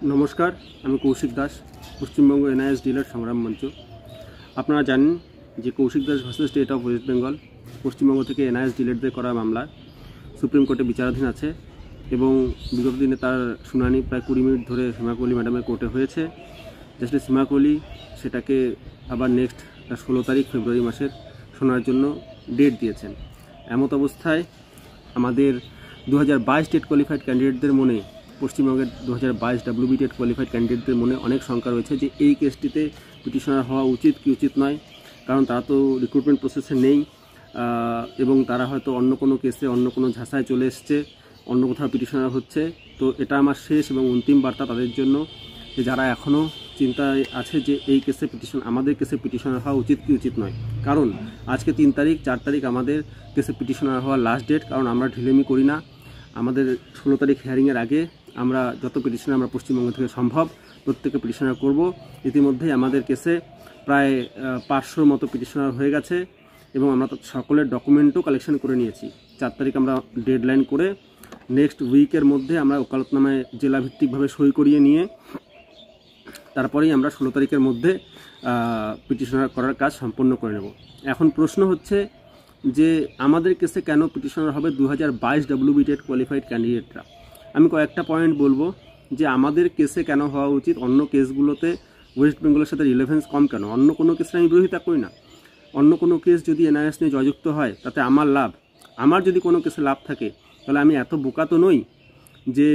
नमस्कार আমি Koushik Das Paschimbanga NIS dealer Sangram Mancha. আপনারা জানেন যে Koushik Das versus state of West Bengal Paschimbanga থেকে এনআইএস ডিলারদের করা মামলা সুপ্রিম কোর্টে বিচারাধীন আছে এবং বিগত দিনে তার শুনানি প্রায় 20 মিনিট ধরে সীমা কোহলি ম্যাডামের কোর্টে হয়েছে। জাস্টিস সীমা কোহলি সেটাকে আবার নেক্সট 16 তারিখ ফেব্রুয়ারি মাসের শোনার জন্য ডেট দিয়েছেন। এমত অবস্থায় আমাদের 2022 স্টেট কোয়ালিফাইড ক্যান্ডিডেটদের মনে পশ্চিমবঙ্গের 2022 WB টেট কোয়ালিফাইড ক্যান্ডিডেটদের মনে অনেক শঙ্কা রয়েছে যে এই কেসটিতে পিটিশনার হওয়া উচিত কি উচিত নয়, কারণ তারা তো রিক্রুটমেন্ট প্রসেসে নেই এবং তারা হয়তো অন্য কোনো কেসে অন্য কোনো ঝাঁসায় চলে এসছে, অন্য কোথাও পিটিশনার হচ্ছে। তো এটা আমার শেষ এবং অন্তিম বার্তা তাদের জন্য যে যারা এখনও চিন্তায় আছে যে এই কেসে আমাদের কেসে পিটিশনার হওয়া উচিত কি উচিত নয়। কারণ আজকে 3 তারিখ 4 তারিখ আমাদের কেসে পিটিশনার হওয়ার লাস্ট ডেট, কারণ আমরা ঢিলেমি করি না। আমাদের 16 তারিখ হিয়ারিংয়ের আগে আমরা যত পিটিশনার আমরা পশ্চিমবঙ্গ থেকে সম্ভব প্রত্যেকে পিটিশনার করব। ইতিমধ্যেই আমাদের কেসে প্রায় 500 মতো পিটিশনার হয়ে গেছে এবং আমরা সকলের ডকুমেন্টও কালেকশন করে নিয়েছি। 4 তারিখ আমরা ডেডলাইন করে নেক্সট উইকের মধ্যে আমরা ওকালতনামায় জেলা ভিত্তিকভাবে সই করিয়ে নিয়ে তারপরেই আমরা 16 তারিখের মধ্যে পিটিশনার করার কাজ সম্পন্ন করে নেব। এখন প্রশ্ন হচ্ছে যে আমাদের কেসে কেন পিটিশনার হবে 2022 WB টেট কোয়ালিফাইড ক্যান্ডিডেটরা। আমি কয়েকটা পয়েন্ট বলবো যে আমাদের কেসে কেন হওয়া উচিত, অন্য কেসগুলোতে ওয়েস্ট বেঙ্গলের সাথে রিলেভেন্স কম কেন। অন্য কোনো কেসে আমি বিরোধিতা করি না, অন্য কোনো কেস যদি এনআইএস নিয়ে জয়যুক্ত হয় তাতে আমার লাভ। আমার যদি কোনো কেসে লাভ থাকে তাহলে আমি এত বোকা তো নই যে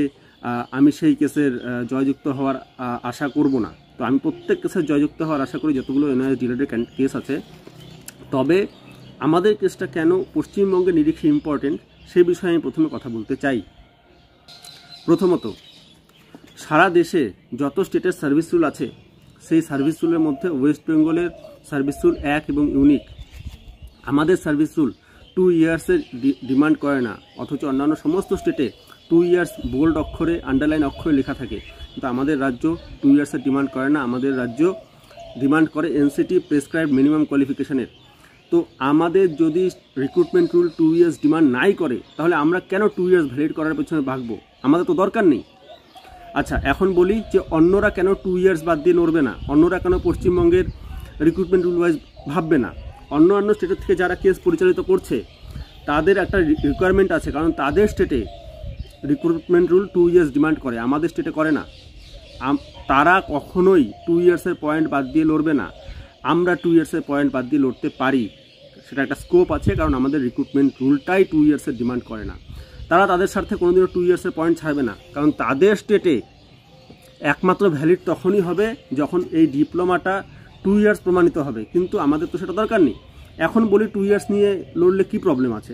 আমি সেই কেসের জয়যুক্ত হওয়ার আশা করব না। তো আমি প্রত্যেক কেসের জয়যুক্ত হওয়ার আশা করি যতগুলো এনআইএস ডিলেটেড কেস আছে। তবে আমাদের কেসটা কেন পশ্চিমবঙ্গের নিরিখে ইম্পর্টেন্ট সে বিষয়ে আমি প্রথমে কথা বলতে চাই। প্রথমত, সারা দেশে যত স্টেটের সার্ভিস রুল আছে সেই সার্ভিস রুলের মধ্যে ওয়েস্ট বেঙ্গলের সার্ভিস রুল এক এবং ইউনিক। আমাদের সার্ভিস রুল 2 ইয়ার্সের ডিমান্ড করে না, অথচ অন্যান্য সমস্ত স্টেটে 2 ইয়ার্স বোল্ড অক্ষরে আন্ডারলাইন অক্ষরে লেখা থাকে, কিন্তু আমাদের রাজ্য 2 ইয়ার্সের ডিমান্ড করে না। আমাদের রাজ্য ডিমান্ড করে এনসিটি প্রেসক্রাইব মিনিমাম কোয়ালিফিকেশনের। তো আমাদের যদি রিক্রুটমেন্ট রুল 2 ইয়ার্স ডিমান্ড নাই করে তাহলে আমরা কেন 2 ইয়ার্স ভ্যালিড করার পেছনে ভাগবো? আমাদের তো দরকার নেই। আচ্ছা, এখন বলি যে অন্যরা কেন 2 ইয়ার্স বাদ দিয়ে নড়বে না, অন্যরা কেন পশ্চিমবঙ্গের রিক্রুটমেন্ট রুল ওয়াইজ ভাববে না। অন্য স্টেটের থেকে যারা কেস পরিচালিত করছে তাদের একটা রিকোয়ারমেন্ট আছে, কারণ তাদের স্টেটে রিক্রুটমেন্ট রুল 2 ইয়ার্স ডিমান্ড করে, আমাদের স্টেটে করে না। তারা কখনোই 2 ইয়ার্সের পয়েন্ট বাদ দিয়ে লড়বে না। আমরা 2 ইয়ার্সের পয়েন্ট বাদ দিয়ে লড়তে পারি, সেটা একটা স্কোপ আছে, কারণ আমাদের রিক্রুটমেন্ট রুলটাই 2 ইয়ার্সের ডিমান্ড করে না। তারা তাদের স্বার্থে কোনোদিনও 2 ইয়ার্সের পয়েন্ট ছাড়বে না, কারণ তাদের স্টেটে একমাত্র ভ্যালিড তখনই হবে যখন এই ডিপ্লোমাটা 2 ইয়ার্স প্রমাণিত হবে, কিন্তু আমাদের তো সেটা দরকার নেই। এখন বলি 2 ইয়ার্স নিয়ে লড়লে কি প্রবলেম আছে?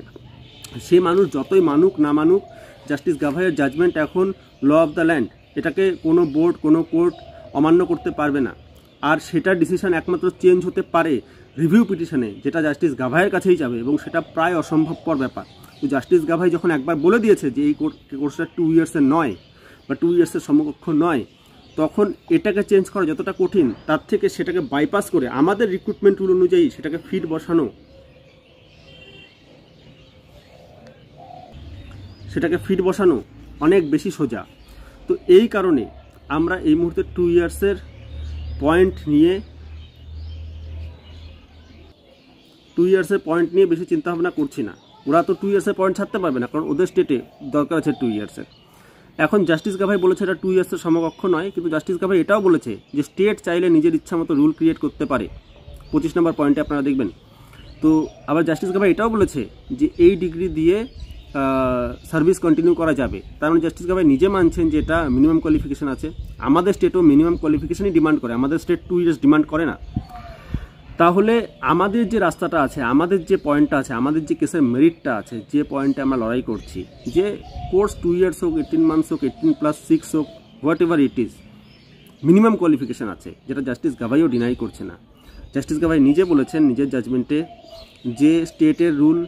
সে মানুষ যতই মানুক না মানুক, জাস্টিস গাভাইয়ের জাজমেন্ট এখন ল অফ দ্য ল্যান্ড, এটাকে কোনো বোর্ড কোনো কোর্ট অমান্য করতে পারবে না। আর সেটার ডিসিশন একমাত্র চেঞ্জ হতে পারে রিভিউ পিটিশনে, যেটা জাস্টিস গাভাইয়ের কাছেই যাবে এবং সেটা প্রায় অসম্ভবপর ব্যাপার। তো জাস্টিস গাভাই যখন একবার বলে দিয়েছে যে এই কোর্সটা 2 ইয়ার্সের নয় বা 2 ইয়ার্সের সমকক্ষ নয়, তখন এটাকে চেঞ্জ করা যতটা কঠিন তার থেকে সেটাকে বাইপাস করে আমাদের রিক্রুটমেন্ট রুল অনুযায়ী সেটাকে ফিট বসানো অনেক বেশি সোজা। তো এই কারণে আমরা এই মুহূর্তে 2 ইয়ার্সের পয়েন্ট নিয়ে বেশি চিন্তা ভাবনা করছি না। ওরা তো 2 ইয়ার্সের পয়েন্ট ছাড়তে পারবে না, কারণ ওদের স্টেটে দরকার আছে 2 ইয়ার্সের। এখন জাস্টিস গাভাই বলেছে এটা 2 ইয়ার্সের সমকক্ষ নয়, কিন্তু জাস্টিস গাভাই এটাও বলেছে যে স্টেট চাইলে নিজের ইচ্ছা মতো রুল ক্রিয়েট করতে পারে। 25 নম্বর পয়েন্টে আপনারা দেখবেন। তো আবার জাস্টিস গাভাই এটাও বলেছে যে এই ডিগ্রি দিয়ে সার্ভিস কন্টিনিউ করা যাবে। তার মানে জাস্টিস গাভাই নিজে মানছেন যে এটা মিনিমাম কোয়ালিফিকেশন আছে। আমাদের স্টেটও মিনিমাম কোয়ালিফিকেশনই ডিমান্ড করে, আমাদের স্টেট 2 ইয়ার্স ডিমান্ড করে না। তাহলে আমাদের যে রাস্তাটা আছে, আমাদের যে পয়েন্টটা আছে, আমাদের যে কেসের মেরিটটা আছে, যে পয়েন্টে আমরা লড়াই করছি, যে কোর্স 2 ইয়ার্স হোক, 18 মান্থস হোক, 18+6 হোক, what ever it is, minimum qualification আছে, যেটা জাস্টিস গাভাইও ডিনাই করছে না। জাস্টিস গাভাই নিজে বলেছেন নিজের জাজমেন্টে যে স্টেটের রুল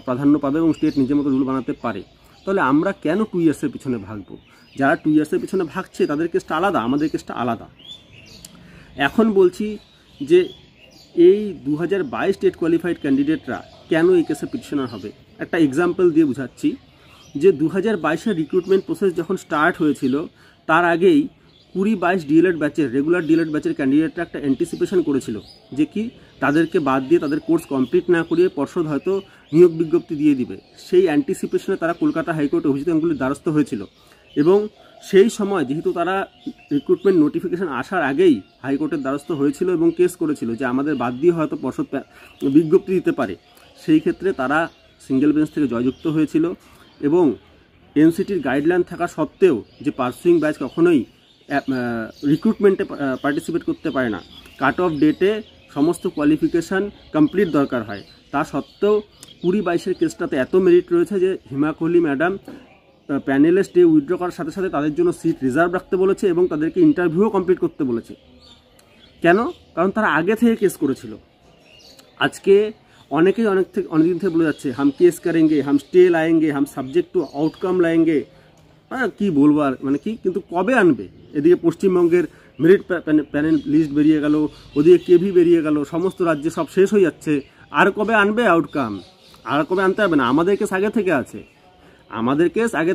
প্রাধান্য পাবে এবং স্টেট নিজের মতো রুল বানাতে পারে। তাহলে আমরা কেন 2 ইয়ার্সের পিছনে ভাগবো? যারা 2 ইয়ার্সের পিছনে ভাগছে তাদের কেসটা আলাদা, আমাদের কেসটা আলাদা। এখন বলছি যে এই 2022 স্টেট কোয়ালিফাইড ক্যান্ডিডেটরা কেন এই কেসে পিটিশনার হবে। একটা এক্সাম্পল দিয়ে বোঝাচ্ছি যে 2022-এর রিক্রুটমেন্ট প্রসেস যখন স্টার্ট হয়েছিল তার আগেই 20-22 ডিএলএড ব্যাচের রেগুলার ডিএলএড ব্যাচের ক্যান্ডিডেটরা একটা অ্যান্টিসিপেশন করেছিল যে কি তাদেরকে বাদ দিয়ে তাদের কোর্স কমপ্লিট না করিয়ে পর্ষদ হয়তো নিয়োগ বিজ্ঞপ্তি দিয়ে দিবে। সেই অ্যান্টিসিপেশনে তারা কলকাতা হাইকোর্টে অভিযোগগুলির দ্বারস্থ হয়েছিল এবং সেই সময় যেহেতু তারা রিক্রুটমেন্ট নোটিফিকেশন আসার আগেই হাইকোর্টের দ্বারস্থ হয়েছিল এবং কেস করেছিল যে আমাদের বাদ দিয়ে হয়তো পর্ষদ বিজ্ঞপ্তি দিতে পারে, সেই ক্ষেত্রে তারা সিঙ্গেল বেঞ্চ থেকে জয়যুক্ত হয়েছিল এবং এনসিটির গাইডলাইন থাকা সত্ত্বেও যে পার্সুইং ব্যাচ কখনোই রিক্রুটমেন্টে পার্টিসিপেট করতে পারে না, কাট অফ ডেটে সমস্ত কোয়ালিফিকেশান কমপ্লিট দরকার হয়, তা সত্ত্বেও 20-22 কেসটাতে এত মেরিট রয়েছে যে হিমা কোহলি ম্যাডাম প্যানেলে স্টে উইথড্র করার সাথে সাথে তাদের জন্য সিট রিজার্ভ রাখতে বলেছে এবং তাদেরকে ইন্টারভিউও কমপ্লিট করতে বলেছে। কেন? কারণ তারা আগে থেকে কেস করেছিল। আজকে অনেকেই অনেকদিন থেকে বলে যাচ্ছে হাম কেস করেंगे, হাম স্টে লাएंगे, হাম সাবজেক্ট টু আউটকাম লাएंगे। কি বলবো আর, মানে কি, কিন্তু কবে আনবে? এদিকে পশ্চিমবঙ্গের মেরিট প্যানেল লিস্ট বেরিয়ে গেল, ওদিকে কেভি বেরিয়ে গেল, সমস্ত রাজ্যে সব শেষ হয়ে যাচ্ছে, আর কবে আনবে আউটকাম? আর কবে আনতে হবে না? আমাদের কেস আগে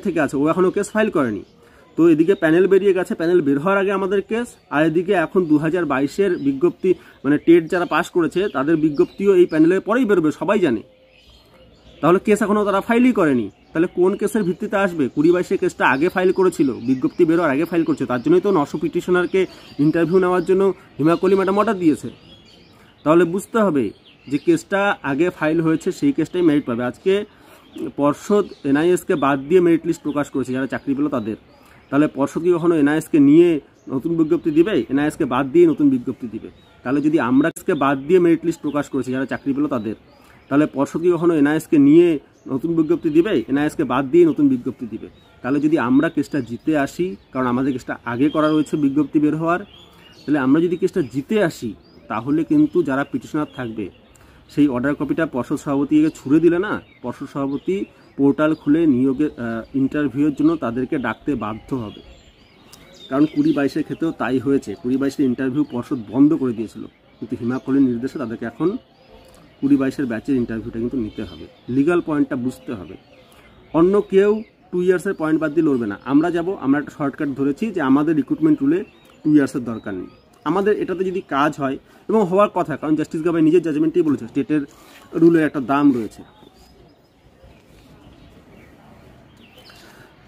থেকে আছে, ও এখনও কেস ফাইল করেনি। তো এদিকে প্যানেল বেরিয়ে গেছে, প্যানেল বের হওয়ার আগে আমাদের কেস, আর এদিকে এখন 2022-এর বিজ্ঞপ্তি, মানে টেট যারা পাস করেছে তাদের বিজ্ঞপ্তিও এই প্যানেলের পরেই বেরোবে, সবাই জানে। তাহলে কেস এখনও তারা ফাইলই করেনি, তাহলে কোন কেসের ভিত্তিতে আসবে? 20-22-এর কেসটা আগে ফাইল করেছিল, বিজ্ঞপ্তি বেরোর আগে ফাইল করছে, তার জন্যই তো 900 পিটিশনারকে ইন্টারভিউ নেওয়ার জন্য হিমা কোহলি ম্যাডাম অর্ডার দিয়েছে। তাহলে বুঝতে হবে যে কেসটা আগে ফাইল হয়েছে, সেই কেসটাই মেরিট পাবে। আজকে পর্ষদ এনআইএসকে বাদ দিয়ে মেরিট লিস্ট প্রকাশ করেছে যারা চাকরি পেল তাদের, তাহলে পর্ষদ কি কখনো এনআইএসকে নিয়ে নতুন বিজ্ঞপ্তি দিবে? এনআইএসকে বাদ দিয়ে নতুন বিজ্ঞপ্তি দিবে। তাহলে যদি আমরা কেসকে বাদ দিয়ে মেরিট লিস্ট প্রকাশ করেছি যারা চাকরি পেল তাদের, তাহলে পর্ষদ কি কখনো এনআইএসকে নিয়ে নতুন বিজ্ঞপ্তি দিবে? এনআইএসকে বাদ দিয়ে নতুন বিজ্ঞপ্তি দিবে। তাহলে যদি আমরা কেসটা জিতে আসি, কারণ আমাদের কেসটা আগে করা রয়েছে বিজ্ঞপ্তি বের হওয়ার, তাহলে আমরা যদি কেসটা জিতে আসি তাহলে কিন্তু যারা পিটিশনার থাকবে সেই অর্ডার কপিটা পর্ষদ সভাপতিকে ছুড়ে দিলে না, পর্ষদ সভাপতি পোর্টাল খুলে নিয়োগের ইন্টারভিউয়ের জন্য তাদেরকে ডাকতে বাধ্য হবে। কারণ 20-22-এর ক্ষেত্রেও তাই হয়েছে, 20-22-এর ইন্টারভিউ পর্ষদ বন্ধ করে দিয়েছিল, কিন্তু হিমা কোহলির নির্দেশে তাদেরকে এখন 20-22-এর ব্যাচের ইন্টারভিউটা কিন্তু নিতে হবে। লিগাল পয়েন্টটা বুঝতে হবে। অন্য কেউ 2 ইয়ার্সের পয়েন্ট বাদ দিয়ে লড়বে না, আমরা যাব, আমরা একটা শর্টকাট ধরেছি যে আমাদের রিক্রুটমেন্ট রুলে 2 ইয়ার্সের দরকার নেই। আমাদের এটাতে যদি কাজ হয়, এবং হওয়ার কথা, কারণ জাস্টিস গাবাই নিজের জাজমেন্টেই বলেছে স্টেটের রুলের একটা দাম রয়েছে।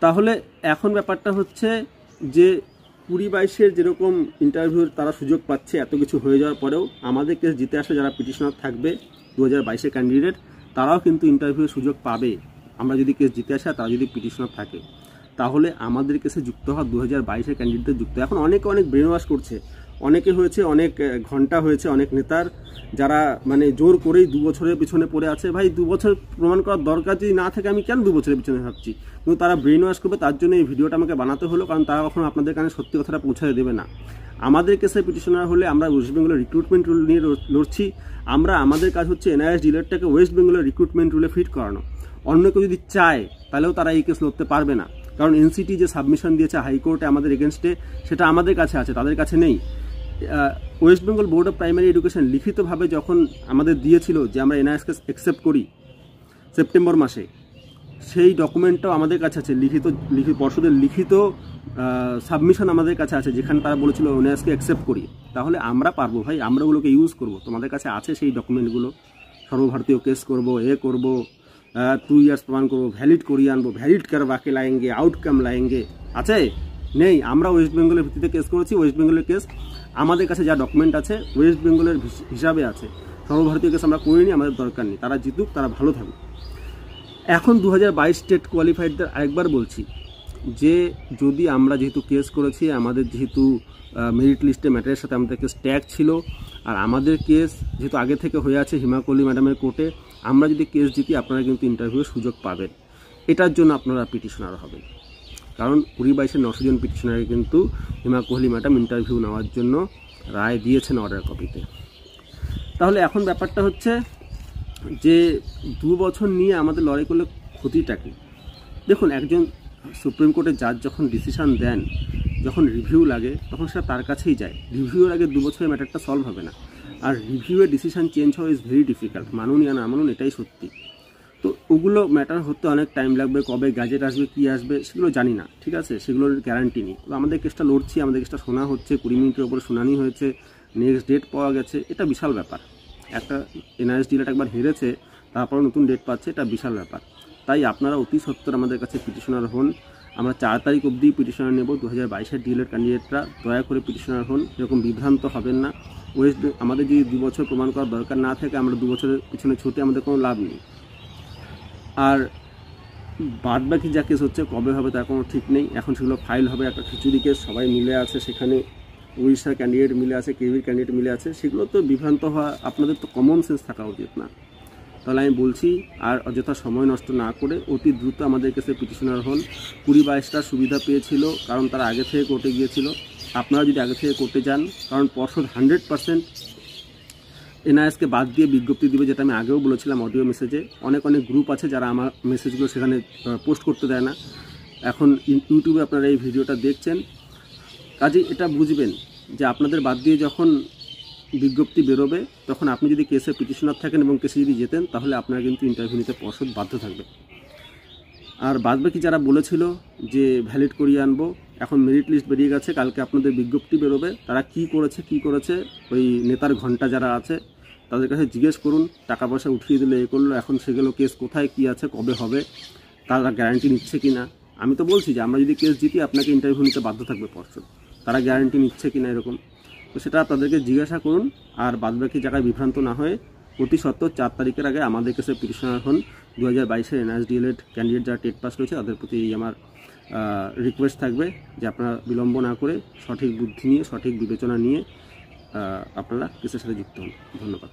তাহলে এখন ব্যাপারটা হচ্ছে যে 20-22-এর যেরকম ইন্টারভিউর তারা সুযোগ পাচ্ছে, এত কিছু হয়ে যাওয়ার পরেও আমাদের কেস জিতে আসা যারা পিটিশনার থাকবে 2022-এর ক্যান্ডিডেট, তারাও কিন্তু ইন্টারভিউর সুযোগ পাবে। আমরা যদি কেস জিতে আসা, তারা যদি পিটিশনার থাকে, তাহলে আমাদের কেসে যুক্ত হওয়া 2022-এর ক্যান্ডিডেটদের যুক্ত। এখন অনেক ব্রেন ওয়াশ করছে, অনেকে হয়েছে, অনেক ঘন্টা হয়েছে, অনেক নেতার যারা মানে জোর করেই 2 বছরের পিছনে পড়ে আছে। ভাই 2 বছর প্রমাণ করার দরকার যদি না থাকে, আমি কেন 2 বছরের পিছনে ভাবছি? কিন্তু তারা ব্রেন ওয়াশ করবে, তার জন্য এই ভিডিওটা আমাকে বানাতে হলো, কারণ তারা কখনো আপনাদের কানে সত্যি কথাটা পৌঁছাতে দেবে না। আমাদের কেসে পিটিশনার হলে আমরা ওয়েস্ট বেঙ্গলের রিক্রুটমেন্ট রুল নিয়ে লড়ছি। আমাদের কাজ হচ্ছে এনআইএস ডিলারটাকে ওয়েস্ট বেঙ্গলের রিক্রুটমেন্ট রুলে ফিট করানো। অন্য কেউ যদি চায় তাহলেও তারা এই কেস লড়তে পারবে না, কারণ এনসিটি যে সাবমিশন দিয়েছে হাইকোর্টে আমাদের এগেনস্টে, সেটা আমাদের কাছে আছে, তাদের কাছে নেই। West Bengal board of primary education লিখিতভাবে যখন আমাদের দিয়েছিল যে আমরা এনআইএসকে অ্যাকসেপ্ট করি সেপ্টেম্বর মাসে, সেই ডকুমেন্টটাও আমাদের কাছে আছে, লিখিত পর্ষদের লিখিত সাবমিশন আমাদের কাছে আছে, যেখানে তারা বলেছিল এনআইএসকে অ্যাকসেপ্ট করি। তাহলে আমরা পারবো ভাই, আমরা ওগুলোকে ইউজ করব। তোমাদের কাছে আছে সেই ডকুমেন্টগুলো, সর্বভারতীয় কেস করব, করব 2 ইয়ার্স প্রমাণ করবো, ভ্যালিড করিয়ে আনবো, ভ্যালিড করবাকে লাएंगे, আউটকাম লাएंगे, আছে? নেই। আমরা ওয়েস্ট বেঙ্গলের ভিত্তিতে কেস করেছি, ওয়েস্ট বেঙ্গলের কেস আমাদের কাছে যা ডকুমেন্ট আছে ওয়েস্ট বেঙ্গলের হিসাবে আছে। সর্বভারতীয় কেস আমরা করিনি, আমাদের দরকার নেই। তারা জিতুক, তারা ভালো থাকুক। এখন 2022 স্টেট কোয়ালিফাইডদের আরেকবার বলছি যে যদি আমরা যেহেতু কেস করেছি, আমাদের যেহেতু মেরিট লিস্টে ম্যাটারের সাথে আমাদের কেস ট্যাগ ছিল, আর আমাদের কেস যেহেতু আগে থেকে হয়ে আছে হিমা কোহলি ম্যাডামের কোর্টে, আমরা যদি কেস জিতি আপনারা কিন্তু ইন্টারভিউয়ের সুযোগ পাবেন। এটার জন্য আপনারা পিটিশনার হবেন, কারণ 20-22-এর 900 জন পিটিশনারে কিন্তু হিমা কোহলি ম্যাডাম ইন্টারভিউ নেওয়ার জন্য রায় দিয়েছেন অর্ডার কপিতে। তাহলে এখন ব্যাপারটা হচ্ছে যে 2 বছর নিয়ে আমাদের লড়াই করলে ক্ষতিটা কী? দেখুন, একজন সুপ্রিম কোর্টের জাজ যখন ডিসিশান দেন, যখন রিভিউ লাগে, তখন সেটা তার কাছেই যায়। রিভিউর আগে 2 বছরের ম্যাটারটা সলভ হবে না, আর রিভিউয়ের ডিসিশান চেঞ্জ হওয়া ইজ ভেরি ডিফিকাল্ট। মানুন ইয়া না মানুন, এটাই সত্যি। তো ওগুলো ম্যাটার হতে অনেক টাইম লাগবে, কবে গ্যাজেট আসবে কী আসবে সেগুলো জানি না, ঠিক আছে, সেগুলোর গ্যারান্টি নেই। তো আমাদের কেসটা লড়ছি, আমাদের কেসটা শোনা হচ্ছে, 20 মিনিটের ওপরে শুনানি হয়েছে, নেক্সট ডেট পাওয়া গেছে, এটা বিশাল ব্যাপার। একটা এনআইএস ডিলেট একবার হেরেছে, তারপর নতুন ডেট পাচ্ছে, এটা বিশাল ব্যাপার। তাই আপনারা অতি সত্বর আমাদের কাছে পিটিশনার হন। আমরা 4 তারিখ অবধি পিটিশনার নেব। 2022-এর ডিলেট ক্যান্ডিডেটরা দয়া করে পিটিশনার হন, এরকম বিভ্রান্ত হবেন না। আমাদের যদি 2 বছর প্রমাণ করার দরকার না থাকে, আমরা 2 বছরের পিছনে ছুটে আমাদের কোনো লাভ নেই। আর বাদ বাকি যা কেস হচ্ছে কবে হবে তার কোনো ঠিক নেই। এখন সেগুলো ফাইল হবে, একটা খিচুড়ি কেস, সবাই মিলে আছে, সেখানে উড়িষ্যার ক্যান্ডিডেট মিলে আছে, কেভির ক্যান্ডিডেট মিলে আছে, সেগুলো তো বিভ্রান্ত হওয়া, আপনাদের তো কমন সেন্স থাকা উচিত না। তাহলে আমি বলছি, আর অযথা সময় নষ্ট না করে অতি দ্রুত আমাদের কাছে পিটিশনার হন। 20-22টা সুবিধা পেয়েছিল কারণ তারা আগে থেকে কোর্টে গিয়েছিল। আপনারা যদি আগে থেকে কোর্টে যান, কারণ পর্ষদ 100% এনআইএসকে বাদ দিয়ে বিজ্ঞপ্তি দিবে, যেটা আমি আগেও বলেছিলাম অডিও মেসেজে। অনেক গ্রুপ আছে যারা আমার মেসেজগুলো সেখানে পোস্ট করতে দেয় না। এখন ইউটিউবে আপনারা এই ভিডিওটা দেখছেন, কাজেই এটা বুঝবেন যে আপনাদের বাদ দিয়ে যখন বিজ্ঞপ্তি বেরোবে, তখন আপনি যদি কেসে পিটিশনার থাকেন এবং কেসে যদি যেতেন, তাহলে আপনারা কিন্তু ইন্টারভিউ নিতে পর্ষদ বাধ্য থাকবে। আর বাদবাকি যারা বলেছিল যে ভ্যালিড করিয়ে আনবো, এখন মেরিট লিস্ট বেরিয়ে গেছে, কালকে আপনাদের বিজ্ঞপ্তি বেরোবে। তারা কি করেছে ওই নেতার ঘন্টা যারা আছে তাদের কাছে জিজ্ঞেস করুন। টাকা পয়সা উঠিয়ে দিলে এ করলো, এখন সেগুলো কেস কোথায় কি আছে, কবে হবে, তারা গ্যারান্টি নিচ্ছে কি না। আমি তো বলছি যে আমরা যদি কেস জিতি, আপনাকে ইন্টারভিউ নিতে বাধ্য থাকবে পর্ষদ, তারা গ্যারান্টি নিচ্ছে কি না এরকম। তো সেটা তাদেরকে জিজ্ঞাসা করুন। আর বাদবাকি জায়গায় বিভ্রান্ত না হয়ে অতি সত্ত্বর 4 তারিখের আগে আমাদের কাছে পিটিশনার হন। 2022-এর এনআইএস ডিএলএড ক্যান্ডিডেট যারা টেট পাস রয়েছে তাদের প্রতি আমার রিকোয়েস্ট থাকবে যে আপনারা বিলম্ব না করে সঠিক বুদ্ধি নিয়ে, সঠিক বিবেচনা নিয়ে আপনারা কেসের সাথে যুক্ত হন। ধন্যবাদ।